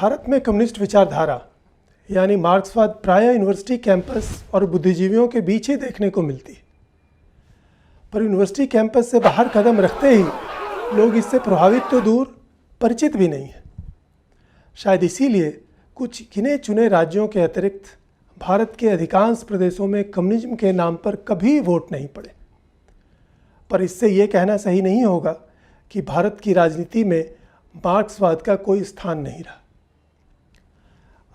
भारत में कम्युनिस्ट विचारधारा यानी मार्क्सवाद प्रायः यूनिवर्सिटी कैंपस और बुद्धिजीवियों के बीच ही देखने को मिलती है, पर यूनिवर्सिटी कैंपस से बाहर कदम रखते ही लोग इससे प्रभावित तो दूर परिचित भी नहीं है। शायद इसीलिए कुछ गिने चुने राज्यों के अतिरिक्त भारत के अधिकांश प्रदेशों में कम्युनिज्म के नाम पर कभी वोट नहीं पड़े। पर इससे ये कहना सही नहीं होगा कि भारत की राजनीति में मार्क्सवाद का कोई स्थान नहीं रहा।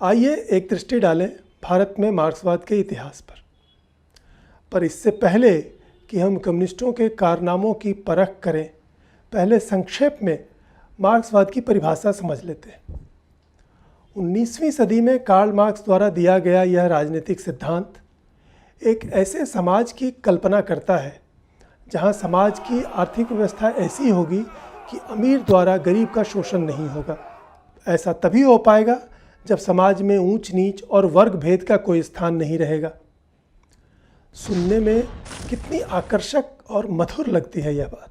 आइए एक दृष्टि डालें भारत में मार्क्सवाद के इतिहास पर इससे पहले कि हम कम्युनिस्टों के कारनामों की परख करें, पहले संक्षेप में मार्क्सवाद की परिभाषा समझ लेते हैं। 19वीं सदी में कार्ल मार्क्स द्वारा दिया गया यह राजनीतिक सिद्धांत एक ऐसे समाज की कल्पना करता है जहां समाज की आर्थिक व्यवस्था ऐसी होगी कि अमीर द्वारा गरीब का शोषण नहीं होगा। ऐसा तभी हो पाएगा जब समाज में ऊंच नीच और वर्ग भेद का कोई स्थान नहीं रहेगा। सुनने में कितनी आकर्षक और मधुर लगती है यह बात,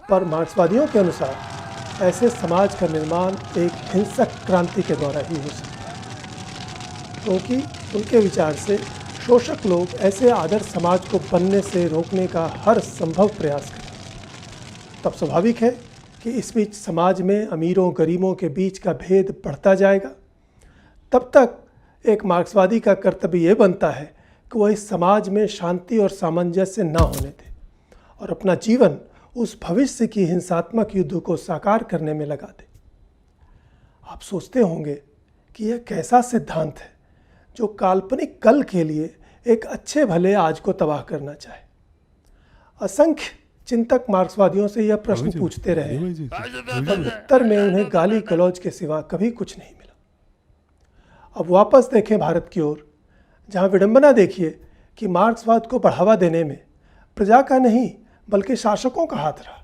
पर मार्क्सवादियों के अनुसार ऐसे समाज का निर्माण एक हिंसक क्रांति के द्वारा ही हो सकता है, क्योंकि उनके विचार से शोषक लोग ऐसे आदर्श समाज को बनने से रोकने का हर संभव प्रयास करें। तब स्वाभाविक है कि इस बीच समाज में अमीरों गरीबों के बीच का भेद बढ़ता जाएगा। तब तक एक मार्क्सवादी का कर्तव्य ये बनता है कि वह इस समाज में शांति और सामंजस्य न होने दे और अपना जीवन उस भविष्य की हिंसात्मक युद्ध को साकार करने में लगा दे। आप सोचते होंगे कि यह कैसा सिद्धांत है जो काल्पनिक कल के लिए एक अच्छे भले आज को तबाह करना चाहे। असंख्य चिंतक मार्क्सवादियों से यह प्रश्न पूछते रहे, पर उत्तर में उन्हें गाली गलौज के सिवा कभी कुछ नहीं मिला। अब वापस देखें भारत की ओर, जहां विडंबना देखिए कि मार्क्सवाद को बढ़ावा देने में प्रजा का नहीं बल्कि शासकों का हाथ रहा।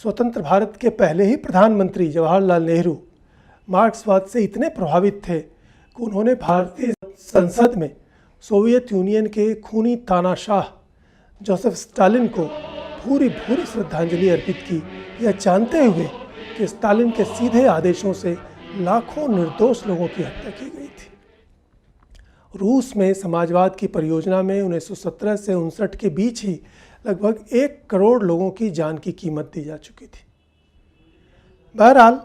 स्वतंत्र भारत के पहले ही प्रधानमंत्री जवाहरलाल नेहरू मार्क्सवाद से इतने प्रभावित थे कि उन्होंने भारतीय संसद में सोवियत यूनियन के खूनी तानाशाह जोसेफ स्टालिन को भूरी भूरी श्रद्धांजलि अर्पित की, यह जानते हुए कि स्टालिन के सीधे आदेशों से लाखों निर्दोष लोगों की हत्या की गई थी। रूस में समाजवाद की परियोजना में 1917 से 1959 के बीच ही लगभग 1 करोड़ लोगों की जान की कीमत दी जा चुकी थी। बहरहाल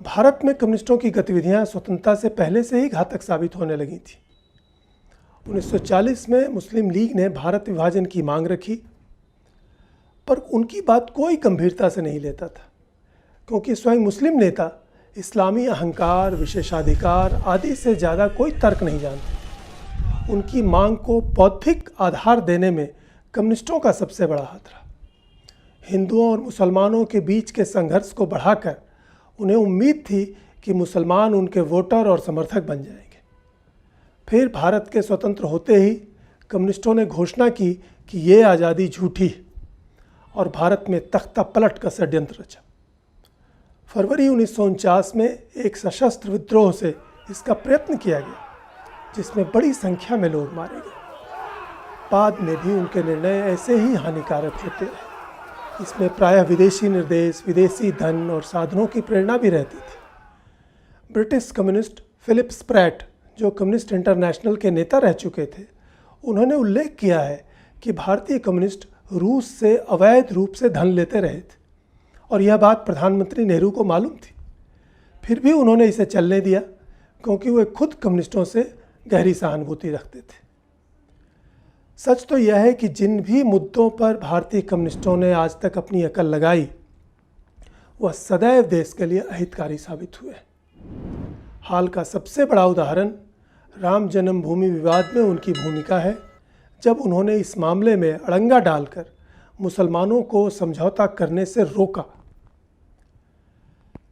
भारत में कम्युनिस्टों की गतिविधियां स्वतंत्रता से पहले से ही घातक साबित होने लगी थी। 1940 में मुस्लिम लीग ने भारत विभाजन की मांग रखी, पर उनकी बात कोई गंभीरता से नहीं लेता था, क्योंकि स्वयं मुस्लिम नेता इस्लामी अहंकार, विशेषाधिकार आदि से ज़्यादा कोई तर्क नहीं जानते। उनकी मांग को बौद्धिक आधार देने में कम्युनिस्टों का सबसे बड़ा हाथ रहा। हिंदुओं और मुसलमानों के बीच के संघर्ष को बढ़ाकर उन्हें उम्मीद थी कि मुसलमान उनके वोटर और समर्थक बन जाएंगे। फिर भारत के स्वतंत्र होते ही कम्युनिस्टों ने घोषणा की कि ये आज़ादी झूठी है और भारत में तख्ता पलट का षड्यंत्र रचा। फरवरी 1949 में एक सशस्त्र विद्रोह से इसका प्रयत्न किया गया, जिसमें बड़ी संख्या में लोग मारे गए। बाद में भी उनके निर्णय ऐसे ही हानिकारक होते रहे। इसमें प्रायः विदेशी निर्देश, विदेशी धन और साधनों की प्रेरणा भी रहती थी। ब्रिटिश कम्युनिस्ट फिलिप स्प्रैट, जो कम्युनिस्ट इंटरनेशनल के नेता रह चुके थे, उन्होंने उल्लेख किया है कि भारतीय कम्युनिस्ट रूस से अवैध रूप से धन लेते रहे थे और यह बात प्रधानमंत्री नेहरू को मालूम थी। फिर भी उन्होंने इसे चलने दिया, क्योंकि वे खुद कम्युनिस्टों से गहरी सहानुभूति रखते थे। सच तो यह है कि जिन भी मुद्दों पर भारतीय कम्युनिस्टों ने आज तक अपनी अकल लगाई, वह सदैव देश के लिए अहितकारी साबित हुए। हाल का सबसे बड़ा उदाहरण राम जन्मभूमि विवाद में उनकी भूमिका है, जब उन्होंने इस मामले में अड़ंगा डालकर मुसलमानों को समझौता करने से रोका।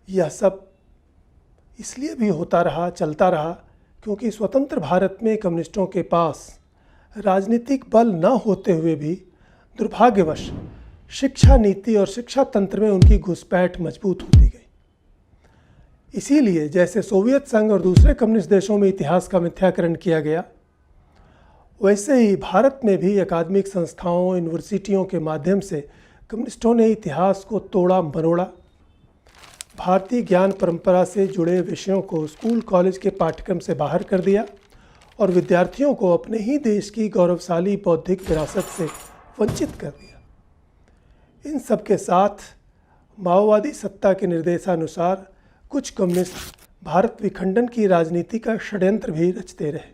यह सब इसलिए भी होता रहा, चलता रहा, क्योंकि स्वतंत्र भारत में कम्युनिस्टों के पास राजनीतिक बल न होते हुए भी दुर्भाग्यवश शिक्षा नीति और शिक्षा तंत्र में उनकी घुसपैठ मजबूत होती गई। इसीलिए जैसे सोवियत संघ और दूसरे कम्युनिस्ट देशों में इतिहास का मिथ्याकरण किया गया, वैसे ही भारत में भी अकादमिक संस्थाओं, यूनिवर्सिटियों के माध्यम से कम्युनिस्टों ने इतिहास को तोड़ा मरोड़ा। भारतीय ज्ञान परंपरा से जुड़े विषयों को स्कूल कॉलेज के पाठ्यक्रम से बाहर कर दिया और विद्यार्थियों को अपने ही देश की गौरवशाली बौद्धिक विरासत से वंचित कर दिया। इन सब के साथ माओवादी सत्ता के निर्देशानुसार कुछ कम्युनिस्ट भारत विखंडन की राजनीति का षड्यंत्र भी रचते रहे।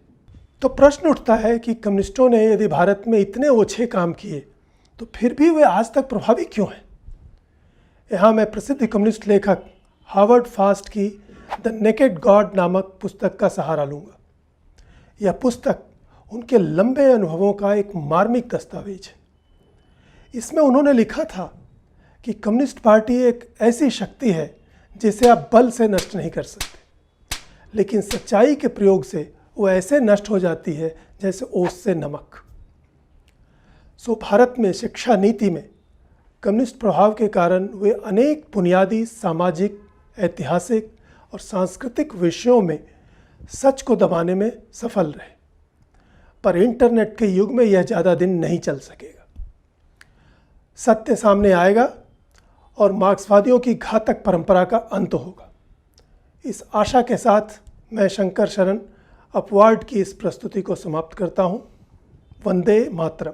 तो प्रश्न उठता है कि कम्युनिस्टों ने यदि भारत में इतने ओछे काम किए तो फिर भी वे आज तक प्रभावी क्यों हैं? यहाँ मैं प्रसिद्ध कम्युनिस्ट लेखक हावर्ड फास्ट की द नेकेड गॉड नामक पुस्तक का सहारा लूँगा। यह पुस्तक उनके लंबे अनुभवों का एक मार्मिक दस्तावेज है। इसमें उन्होंने लिखा था कि कम्युनिस्ट पार्टी एक ऐसी शक्ति है जिसे आप बल से नष्ट नहीं कर सकते, लेकिन सच्चाई के प्रयोग से वो ऐसे नष्ट हो जाती है जैसे ओस से नमक। भारत में शिक्षा नीति में कम्युनिस्ट प्रभाव के कारण वे अनेक बुनियादी सामाजिक, ऐतिहासिक और सांस्कृतिक विषयों में सच को दबाने में सफल रहे, पर इंटरनेट के युग में यह ज़्यादा दिन नहीं चल सकेगा। सत्य सामने आएगा और मार्क्सवादियों की घातक परंपरा का अंत होगा। इस आशा के साथ मैं शंकर शरण अपवार्ड की इस प्रस्तुति को समाप्त करता हूँ। वंदे मातरम।